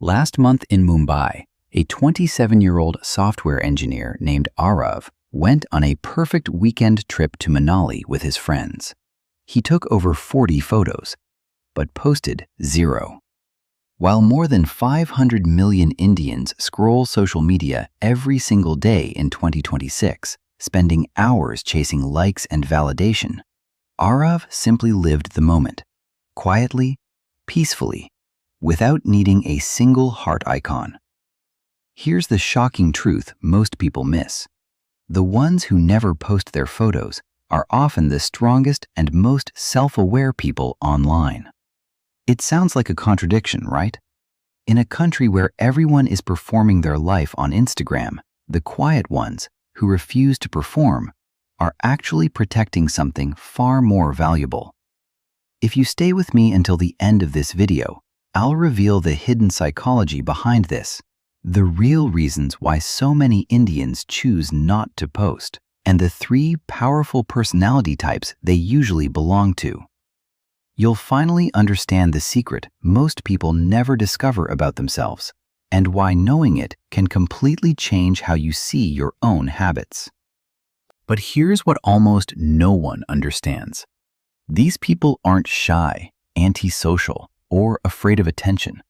Last month in Mumbai, a 27-year-old software engineer named Aarav went on a perfect weekend trip to Manali with his friends. He took over 40 photos, but posted 0. While more than 500 million Indians scroll social media every single day in 2026, spending hours chasing likes and validation, Aarav simply lived the moment, quietly, peacefully, without needing a single heart icon. Here's the shocking truth most people miss. The ones who never post their photos are often the strongest and most self-aware people online. It sounds like a contradiction, right? In a country where everyone is performing their life on Instagram, the quiet ones, who refuse to perform, are actually protecting something far more valuable. If you stay with me until the end of this video, I'll reveal the hidden psychology behind this, the real reasons why so many Indians choose not to post, and the 3 powerful personality types they usually belong to. You'll finally understand the secret most people never discover about themselves, and why knowing it can completely change how you see your own habits. But here's what almost no one understands. These people aren't shy, antisocial, or afraid of attention.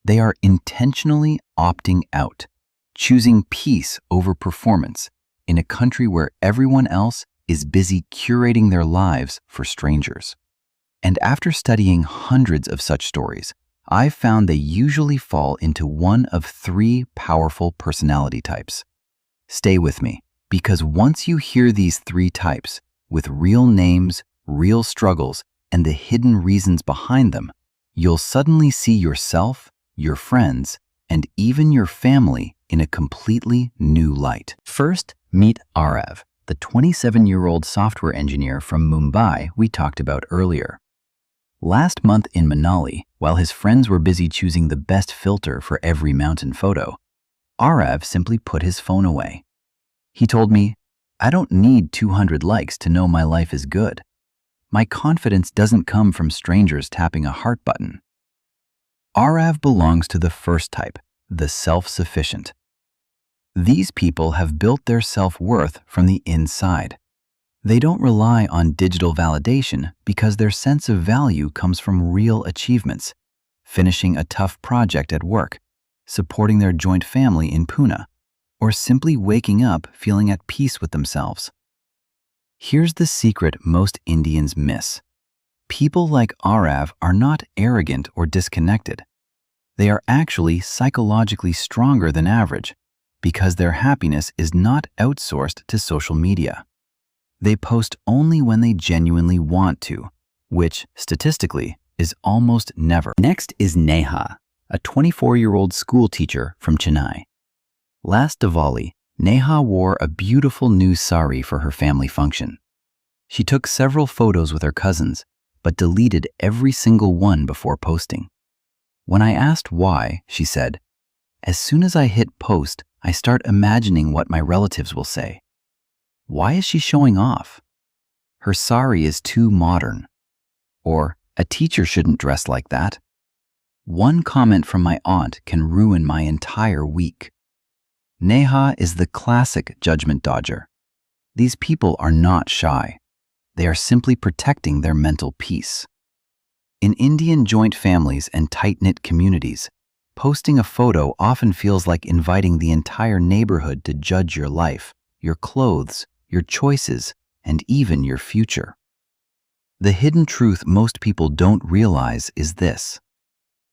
They are intentionally opting out, choosing peace over performance in a country where everyone else is busy curating their lives for strangers. And after studying hundreds of such stories, I've found they usually fall into one of 3 powerful personality types. Stay with me, because once you hear these 3 types, with real names, real struggles, and the hidden reasons behind them, you'll suddenly see yourself, your friends, and even your family in a completely new light. First, meet Aarav, the 27-year-old software engineer from Mumbai we talked about earlier. Last month in Manali, while his friends were busy choosing the best filter for every mountain photo, Aarav simply put his phone away. He told me, "I don't need 200 likes to know my life is good. My confidence doesn't come from strangers tapping a heart button." Aarav belongs to the first type, the self-sufficient. These people have built their self-worth from the inside. They don't rely on digital validation because their sense of value comes from real achievements, finishing a tough project at work, supporting their joint family in Pune, or simply waking up feeling at peace with themselves. Here's the secret most Indians miss. People like Aarav are not arrogant or disconnected. They are actually psychologically stronger than average because their happiness is not outsourced to social media. They post only when they genuinely want to, which, statistically, is almost never. Next is Neha, a 24-year-old school teacher from Chennai. Last Diwali, Neha wore a beautiful new sari for her family function. She took several photos with her cousins, but deleted every single one before posting. When I asked why, she said, "As soon as I hit post, I start imagining what my relatives will say. Why is she showing off? Her sari is too modern." Or, "A teacher shouldn't dress like that." One comment from my aunt can ruin my entire week. Neha is the classic judgment dodger. These people are not shy. They are simply protecting their mental peace. In Indian joint families and tight-knit communities, posting a photo often feels like inviting the entire neighborhood to judge your life, your clothes, your choices, and even your future. The hidden truth most people don't realize is this.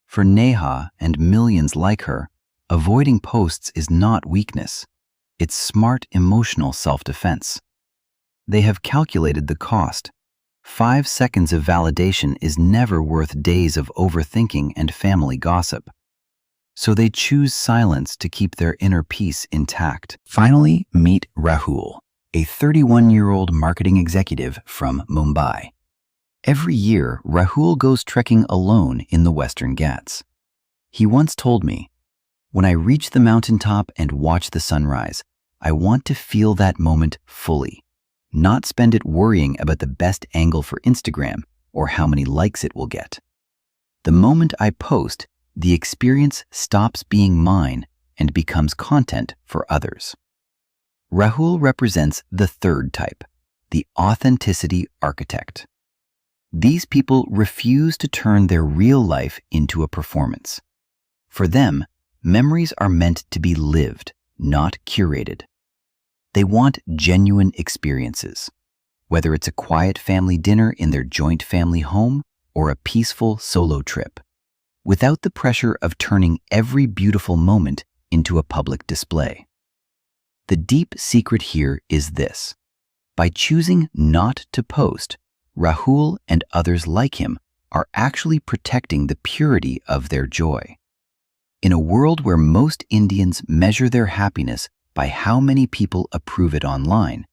For Neha and millions like her, avoiding posts is not weakness. It's smart emotional self-defense. They have calculated the cost. 5 seconds of validation is never worth days of overthinking and family gossip. So they choose silence to keep their inner peace intact. Finally, meet Rahul, a 31-year-old marketing executive from Mumbai. Every year, Rahul goes trekking alone in the Western Ghats. He once told me, "When I reach the mountaintop and watch the sunrise, I want to feel that moment fully, not spend it worrying about the best angle for Instagram or how many likes it will get. The moment I post, the experience stops being mine and becomes content for others. Rahul represents the third type, the authenticity architect. These people refuse to turn their real life into a performance. For them, memories are meant to be lived, not curated. They want genuine experiences, whether it's a quiet family dinner in their joint family home or a peaceful solo trip, without the pressure of turning every beautiful moment into a public display. The deep secret here is this: by choosing not to post, Rahul and others like him are actually protecting the purity of their joy. In a world where most Indians measure their happiness by how many people approve it online,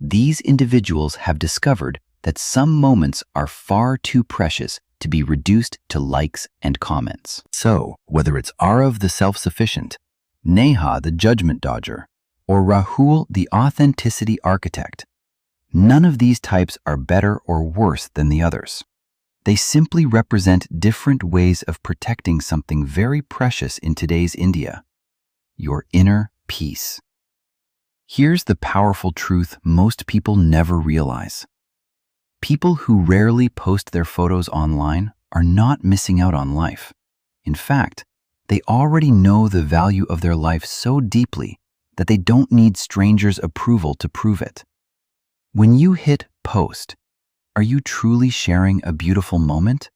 these individuals have discovered that some moments are far too precious to be reduced to likes and comments. So, whether it's Aarav the self-sufficient, Neha the judgment dodger, or Rahul the authenticity architect, none of these types are better or worse than the others. They simply represent different ways of protecting something very precious in today's India: your inner peace. Here's the powerful truth most people never realize. People who rarely post their photos online are not missing out on life. In fact, they already know the value of their life so deeply that they don't need strangers' approval to prove it. When you hit post, are you truly sharing a beautiful moment?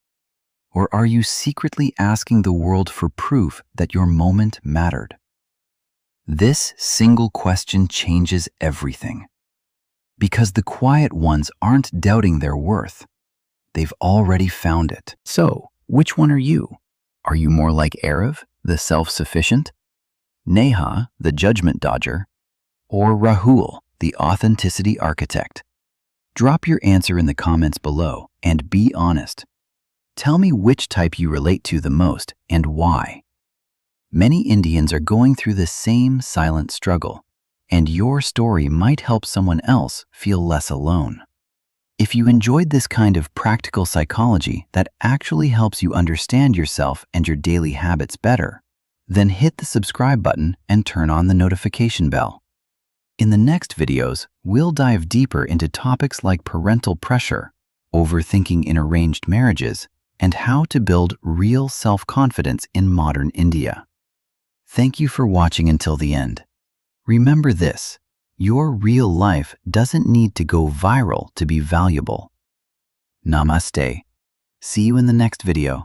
Or are you secretly asking the world for proof that your moment mattered? This single question changes everything. Because the quiet ones aren't doubting their worth. They've already found it. So, which one are you? Are you more like Aarav, the self-sufficient, Neha, the judgment dodger, or Rahul, the authenticity architect? Drop your answer in the comments below and be honest. Tell me which type you relate to the most and why. Many Indians are going through the same silent struggle, and your story might help someone else feel less alone. If you enjoyed this kind of practical psychology that actually helps you understand yourself and your daily habits better, then hit the subscribe button and turn on the notification bell. In the next videos, we'll dive deeper into topics like parental pressure, overthinking in arranged marriages, and how to build real self-confidence in modern India. Thank you for watching until the end. Remember this: your real life doesn't need to go viral to be valuable. Namaste. See you in the next video.